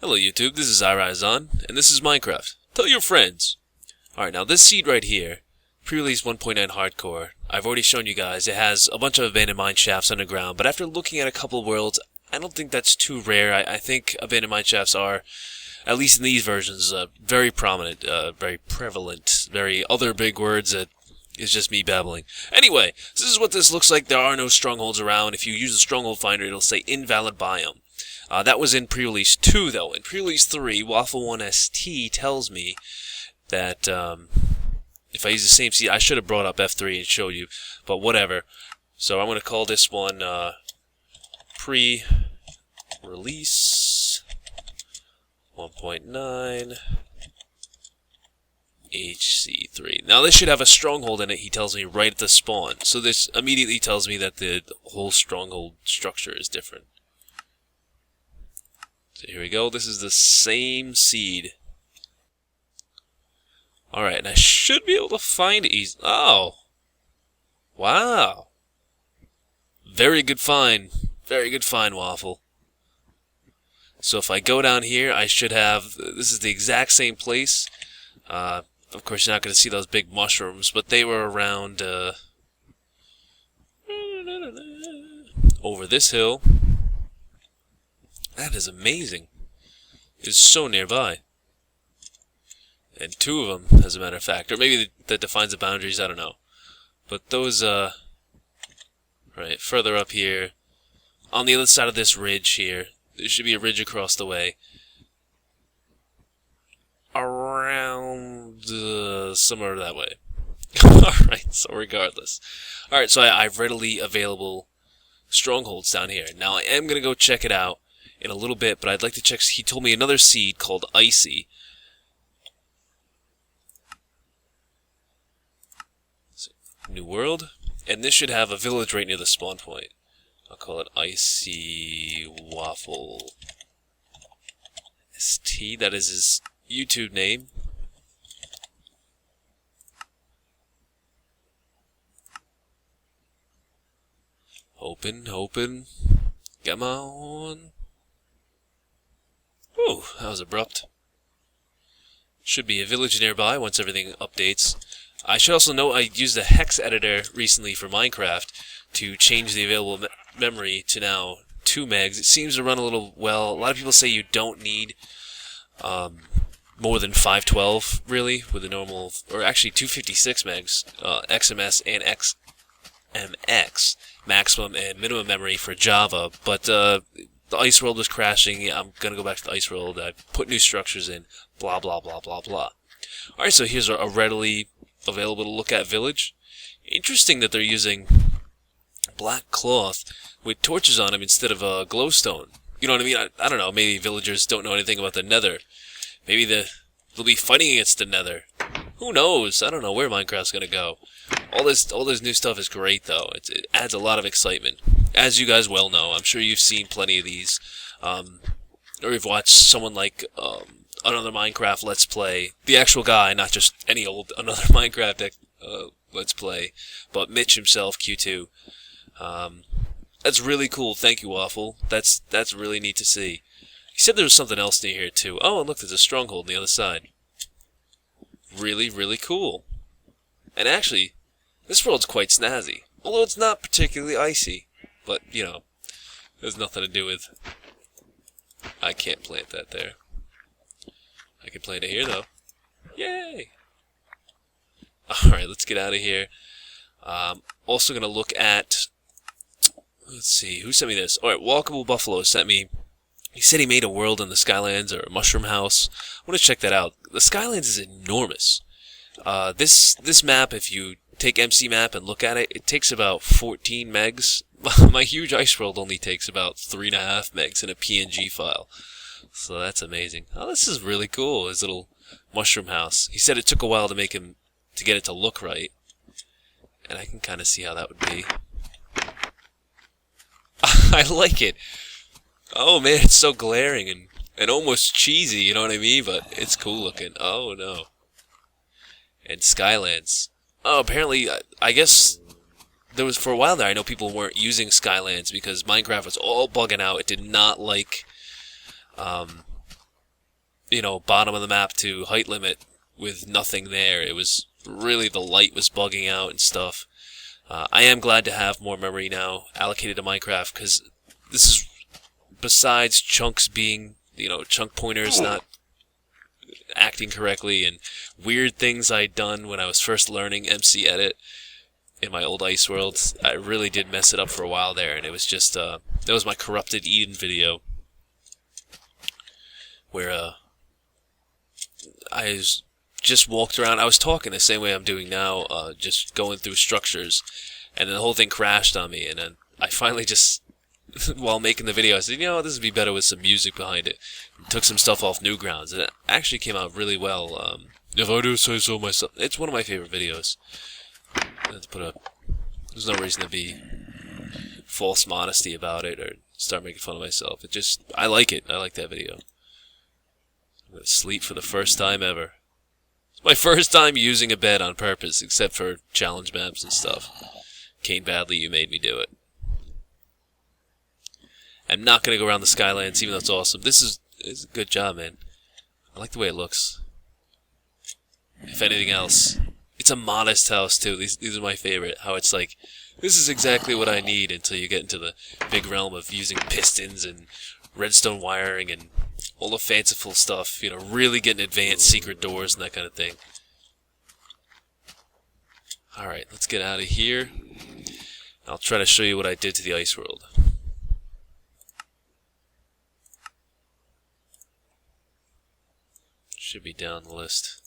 Hello YouTube, this is Iriseon, and this is Minecraft. Tell your friends! Alright, now this seed right here, pre-release 1.9 hardcore, I've already shown you guys, it has a bunch of abandoned mine shafts underground, but after looking at a couple of worlds, I don't think that's too rare. I think abandoned mine shafts are, at least in these versions, very prominent, very prevalent, very other big words that is just me babbling. Anyway, this is what this looks like. There are no strongholds around. If you use the stronghold finder, it'll say invalid biome. That was in pre-release 2, though. In pre-release 3, Waffle1ST tells me that if I use the same seed, I should have brought up F3 and showed you, but whatever. So I'm going to call this one pre-release 1.9 HC3. Now this should have a stronghold in it, he tells me, right at the spawn. So this immediately tells me that the whole stronghold structure is different. So here we go, this is the same seed. Alright, and I should be able to find it easy. Oh! Wow! Very good find. Very good find, Waffle. So if I go down here, I should have... This is the exact same place. Of course, you're not going to see those big mushrooms, but they were around... over this hill. That is amazing. It's so nearby. And two of them, as a matter of fact. Or maybe that defines the boundaries, I don't know. But those, right, further up here, on the other side of this ridge here, there should be a ridge across the way. Around, somewhere that way. Alright, so regardless. Alright, so I have readily available strongholds down here. Now, I am going to go check it out in a little bit, but I'd like to check... He told me another seed called Icy. New world, and this should have a village right near the spawn point. I'll call it Icy Waffle ST. That is his YouTube name. Hoping. Come on. Ooh, that was abrupt. Should be a village nearby once everything updates. I should also note I used the hex editor recently for Minecraft to change the available memory to now 2 megs. It seems to run a little well. A lot of people say you don't need more than 512, really, with a normal, or actually 256 megs, XMS and XMX, maximum and minimum memory for Java. But the Ice World was crashing. I'm going to go back to the Ice World. I put new structures in, blah, blah, blah, blah, blah. Alright, so here's a readily available to look at village. Interesting that they're using black cloth with torches on them instead of a glowstone. You know what I mean? I don't know, maybe villagers don't know anything about the nether. Maybe they'll be fighting against the nether. Who knows? I don't know where Minecraft's gonna go. All this new stuff is great, though. It adds a lot of excitement. As you guys well know, I'm sure you've seen plenty of these. Or you've watched someone like another Minecraft Let's Play. The actual guy, not just any old another Minecraft Let's Play, but Mitch himself, Q2. That's really cool. Thank you, Waffle. That's really neat to see. He said there was something else near here, too. Oh, and look, there's a stronghold on the other side. Really, really cool. And actually, this world's quite snazzy. Although it's not particularly icy. But, you know, there's nothing to do with... I can't plant that there. I can plant it here, though. Yay! Alright, let's get out of here. Also gonna look at... Let's see, who sent me this? Alright, WalkableBuffalo sent me... He said he made a world in the Skylands, or a mushroom house. I want to check that out. The Skylands is enormous. This map, if you take MC Map and look at it, it takes about 14 megs. My huge Ice World only takes about 3.5 megs in a PNG file. So that's amazing. Oh, this is really cool, his little mushroom house. He said it took a while to get it to look right. And I can kind of see how that would be. I like it. Oh man, it's so glaring and almost cheesy, you know what I mean? But it's cool looking. Oh no. And Skylands. Oh, apparently, I guess there was, for a while there, I know people weren't using Skylands because Minecraft was all bugging out. It did not like bottom of the map to height limit with nothing there. It was really, the light was bugging out and stuff. I am glad to have more memory now allocated to Minecraft, because this is, besides chunks being, chunk pointers not acting correctly and weird things I'd done when I was first learning mcedit in my old Ice World, I really did mess it up for a while there, and it was just, that was my Corrupted Eden video, where, I just walked around. I was talking the same way I'm doing now, just going through structures, and then the whole thing crashed on me, and then I finally just, while making the video, I said, this would be better with some music behind it. Took some stuff off Newgrounds, and it actually came out really well. If I do say so myself, it's one of my favorite videos. There's no reason to be false modesty about it or start making fun of myself. I like it. I like that video. I'm gonna sleep for the first time ever. It's my first time using a bed on purpose, except for challenge maps and stuff. Kane Badley, you made me do it. I'm not gonna go around the Skylands, even though it's awesome. It's a good job, man. I like the way it looks. If anything else, it's a modest house too. These are my favorite. How it's like, this is exactly what I need until you get into the big realm of using pistons and redstone wiring and all the fanciful stuff, really getting advanced secret doors and that kind of thing. Alright, let's get out of here. I'll try to show you what I did to the Ice World. Should be down the list.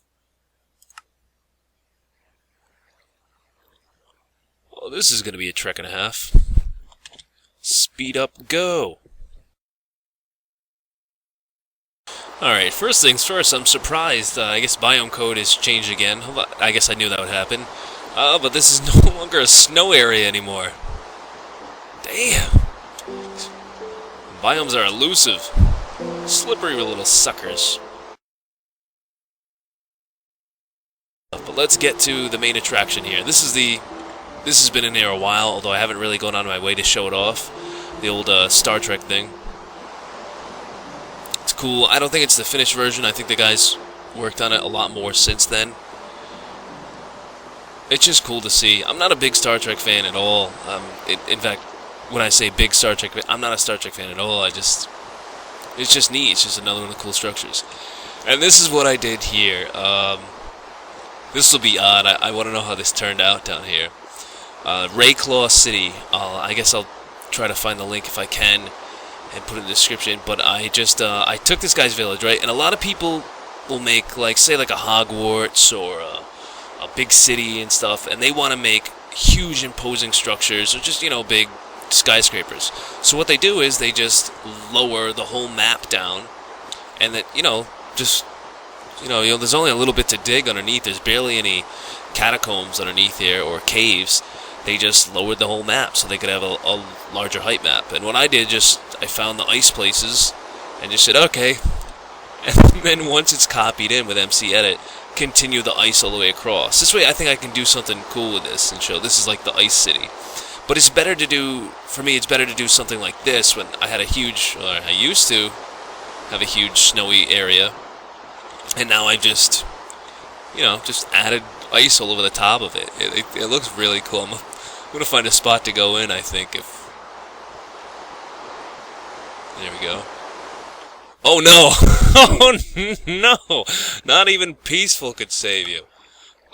Oh, this is going to be a trek and a half. Speed up, go! Alright, first things first, I'm surprised. I guess biome code has changed again. I guess I knew that would happen. But this is no longer a snow area anymore. Damn! Biomes are elusive. Slippery little suckers. But let's get to the main attraction here. This has been in there a while, although I haven't really gone out of my way to show it off. The old Star Trek thing. It's cool. I don't think it's the finished version. I think the guys worked on it a lot more since then. It's just cool to see. I'm not a big Star Trek fan at all. In fact, when I say big Star Trek fan, I'm not a Star Trek fan at all. It's just neat. It's just another one of the cool structures. And this is what I did here. This will be odd. I want to know how this turned out down here. Reyclaw City. I guess I'll try to find the link if I can and put it in the description. But I I took this guy's village, right? And a lot of people will make, say like a Hogwarts or a big city and stuff, and they want to make huge imposing structures or just, big skyscrapers. So what they do is they just lower the whole map down, and that, there's only a little bit to dig underneath. There's barely any catacombs underneath here or caves. They just lowered the whole map so they could have a larger height map. And what I did, I found the ice places and just said, okay. And then once it's copied in with mcedit, continue the ice all the way across. This way I think I can do something cool with this and show this is like the Ice City. But it's better to do, for me, it's better to do something like this when I had I used to have a huge snowy area. And now I just added ice all over the top of it. It looks really cool. I'm going to find a spot to go in, I think. There we go. Oh, no! Oh, no! Not even peaceful could save you.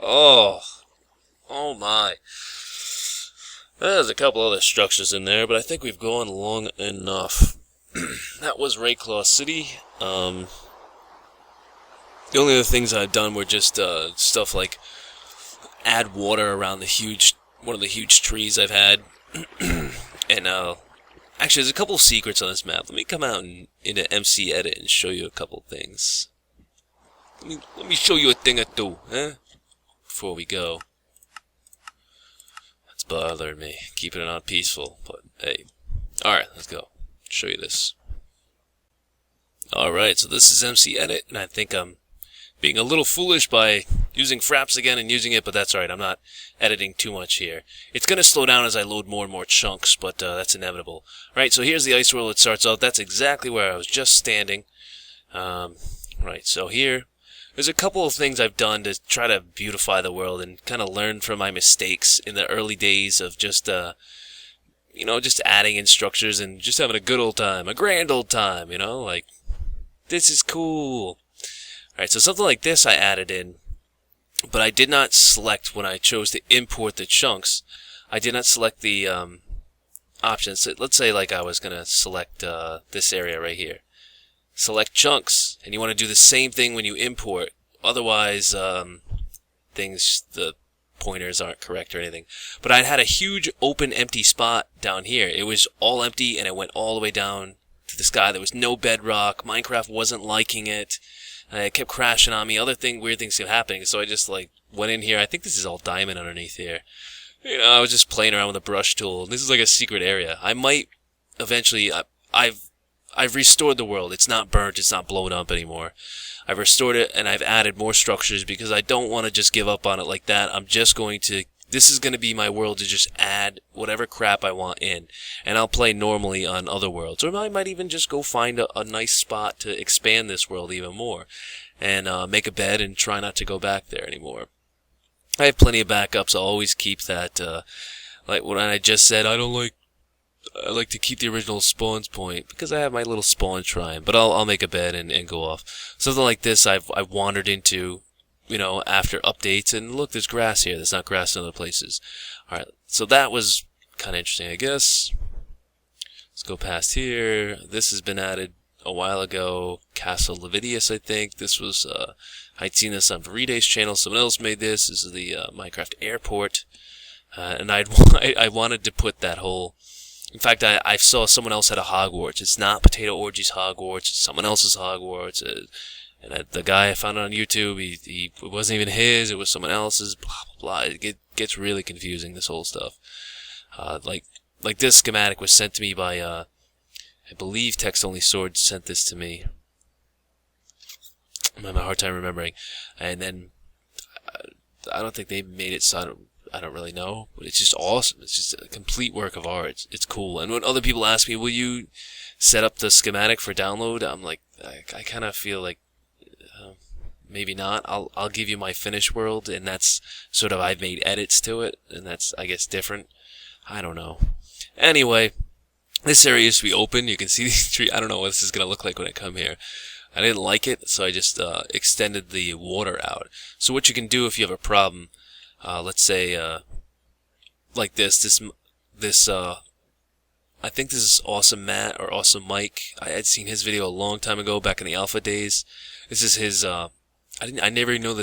Oh. Oh, my. There's a couple other structures in there, but I think we've gone long enough. That was Reyclaw City. The only other things I've done were just stuff like add water around one of the huge trees I've had. And actually, there's a couple of secrets on this map. Let me come out into mcedit and show you a couple things. Let me show you a thing or two, huh? Before we go. That's bothering me, keeping it on peaceful. But hey, all right, let's go. Show you this. All right, so this is mcedit, and I think I'm being a little foolish by using fraps again and using it, but that's alright, I'm not editing too much here. It's going to slow down as I load more and more chunks, but that's inevitable. Right, so here's the Ice World. It starts out, that's exactly where I was just standing. Where Right, so here, there's a couple of things I've done to try to beautify the world and kind of learn from my mistakes in the early days of just, just adding in structures and just having a good old time, a grand old time, like, this is cool. Alright, so something like this I added in, but I did not select when I chose to import the chunks. I did not select the options. So let's say like I was going to select this area right here. Select chunks, and you want to do the same thing when you import. Otherwise, the pointers aren't correct or anything. But I had a huge open empty spot down here. It was all empty, and it went all the way down to the sky. There was no bedrock. Minecraft wasn't liking it. It kept crashing on me. Weird things kept happening. So I just went in here. I think this is all diamond underneath here. I was just playing around with a brush tool. This is like a secret area. I might eventually. I've restored the world. It's not burnt. It's not blown up anymore. I've restored it, and I've added more structures because I don't want to just give up on it like that. I'm just going to... This is going to be my world to just add whatever crap I want in. And I'll play normally on other worlds. Or I might even just go find a nice spot to expand this world even more. And make a bed and try not to go back there anymore. I have plenty of backups. I'll always keep that... like when I just said, I like to keep the original spawns point because I have my little spawn shrine, but I'll make a bed and go off. Something like this I've wandered into, after updates, and look, there's grass here. There's not grass in other places. Alright, so that was kind of interesting, I guess. Let's go past here. This has been added a while ago. Castle Levidius, I think. This was, I'd seen this on Veriday's channel. Someone else made this. This is the Minecraft airport. And I wanted to put that whole... In fact, I saw someone else had a Hogwarts. It's not Potato Orgy's Hogwarts. It's someone else's Hogwarts. And the guy I found on YouTube, it wasn't even his. It was someone else's. Blah blah blah. It gets really confusing. This whole stuff. Like this schematic was sent to me by I believe Text Only Sword sent this to me. I'm having a hard time remembering. And then I don't think they made it. So I don't really know, but it's just awesome. It's just a complete work of art. It's cool. And when other people ask me, will you set up the schematic for download? I'm like, I kind of feel like maybe not. I'll give you my finished world, and that's sort of, I've made edits to it, and that's, I guess, different. I don't know. Anyway, this area used to be open. You can see these trees. I don't know what this is going to look like when I come here. I didn't like it, so I just extended the water out. So what you can do if you have a problem, let's say, like this, I think this is Awesome Matt or Awesome Mike. I had seen his video a long time ago, back in the alpha days. This is his, I never even knew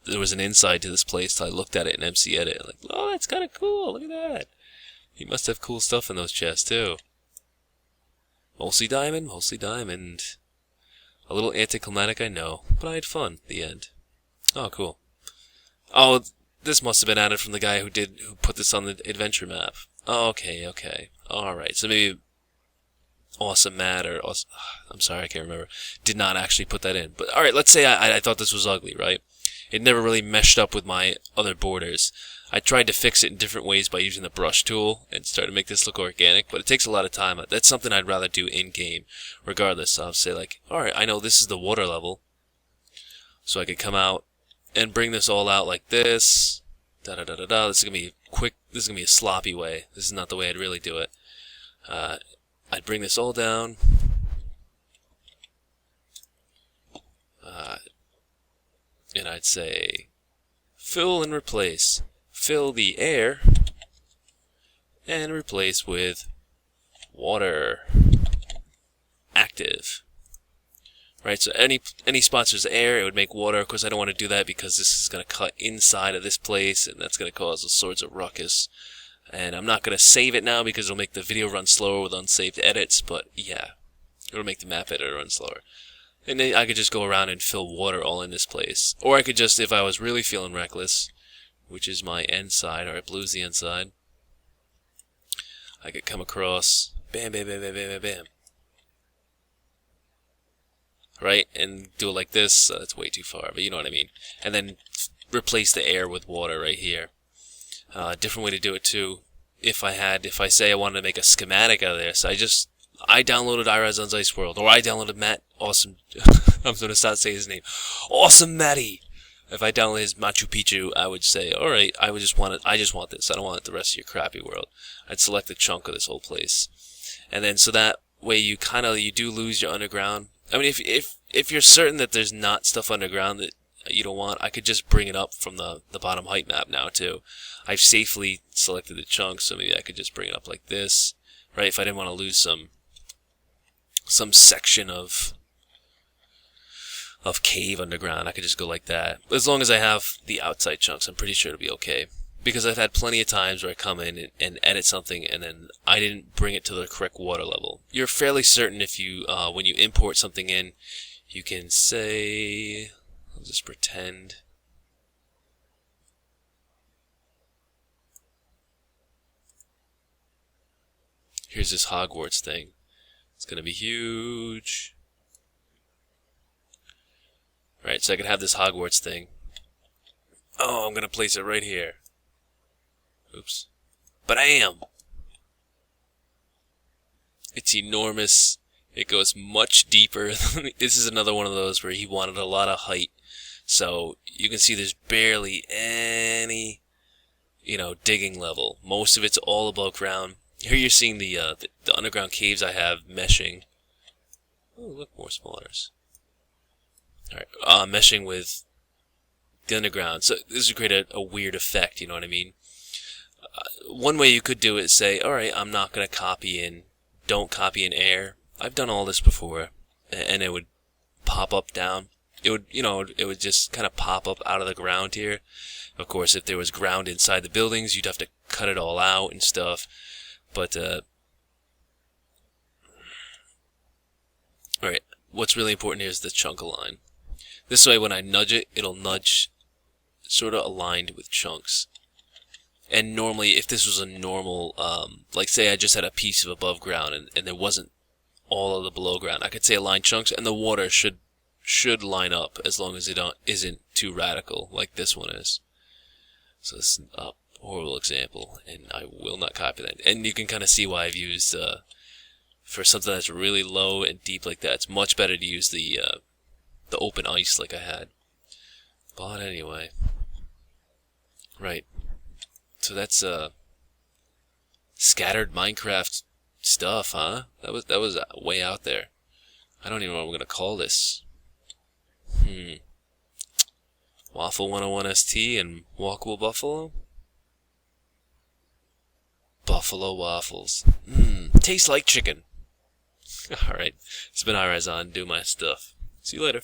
there was an inside to this place till I looked at it in mcedit. Like, oh, that's kind of cool, look at that. He must have cool stuff in those chests, too. Mostly diamond. A little anticlimactic, I know, but I had fun, the end. Oh, cool. Oh, this must have been added from the guy who put this on the adventure map. Oh, okay. Alright, so maybe Awesome Matt or awesome, I'm sorry, I can't remember. Did not actually put that in. But alright, let's say I thought this was ugly, right? It never really meshed up with my other borders. I tried to fix it in different ways by using the brush tool and start to make this look organic, but it takes a lot of time. That's something I'd rather do in-game, regardless. I'll say like, alright, I know this is the water level, so I could come out and bring this all out like this. Da-da-da-da-da. This is going to be quick. This is going to be a sloppy way. This is not the way I'd really do it. I'd bring this all down. And I'd say, fill and replace. Fill the air and replace with water. Active. Right, so any spots there's air, it would make water. Of course, I don't want to do that because this is going to cut inside of this place, and that's going to cause all sorts of ruckus. And I'm not going to save it now because it'll make the video run slower with unsaved edits, but yeah, it'll make the map editor run slower. And then I could just go around and fill water all in this place. Or I could just, if I was really feeling reckless, which is my end side, or blue's the end side, I could come across, bam, bam, bam, bam, bam, bam, bam. Right? And do it like this. That's way too far, but you know what I mean. And then replace the air with water right here. Different way to do it too. If I say I wanted to make a schematic out of this, I downloaded Iriseon Ice World, or I downloaded Matt Awesome. I'm gonna start saying his name. Awesome Matty. If I download his Machu Picchu, I would say, all right, I would just want it. I just want this. I don't want the rest of your crappy world. I'd select a chunk of this whole place, and then so that way you do lose your underground. I mean, if you're certain that there's not stuff underground that you don't want, I could just bring it up from the bottom height map now too. I've safely selected the chunk, so maybe I could just bring it up like this, right? If I didn't want to lose some section of cave underground, I could just go like that. As long as I have the outside chunks, I'm pretty sure it'll be okay. Because I've had plenty of times where I come in and edit something and then I didn't bring it to the correct water level. You're fairly certain if you, when you import something in, you can say, I'll just pretend. Here's this Hogwarts thing. It's going to be huge. Right, so I can have this Hogwarts thing. Oh, I'm going to place it right here. Oops. Bam! It's enormous. It goes much deeper. This is another one of those where he wanted a lot of height. So you can see there's barely any, digging level. Most of it's all above ground. Here you're seeing the underground caves I have meshing. Oh, look, more spawners. Alright, meshing with the underground. So this would create a weird effect, you know what I mean? One way you could do it is say, alright, I'm not going to copy in, don't copy in air. I've done all this before, and it would pop up down. It would, it would just kind of pop up out of the ground here. Of course, if there was ground inside the buildings, you'd have to cut it all out and stuff. But, alright, what's really important here is the chunk align. This way, when I nudge it, it'll nudge sort of aligned with chunks. And normally, if this was a normal, like say I just had a piece of above ground and there wasn't all of the below ground, I could say align chunks, and the water should line up as long as it isn't too radical, like this one is. So this is a horrible example, and I will not copy that. And you can kind of see why I've used, for something that's really low and deep like that, it's much better to use the open ice like I had. But anyway. Right. So that's, scattered Minecraft stuff, huh? That was way out there. I don't even know what I'm gonna call this. Waffle 101 ST and WalkableBuffalo? Buffalo waffles. Tastes like chicken. Alright, it's been Iriseon, do my stuff. See you later.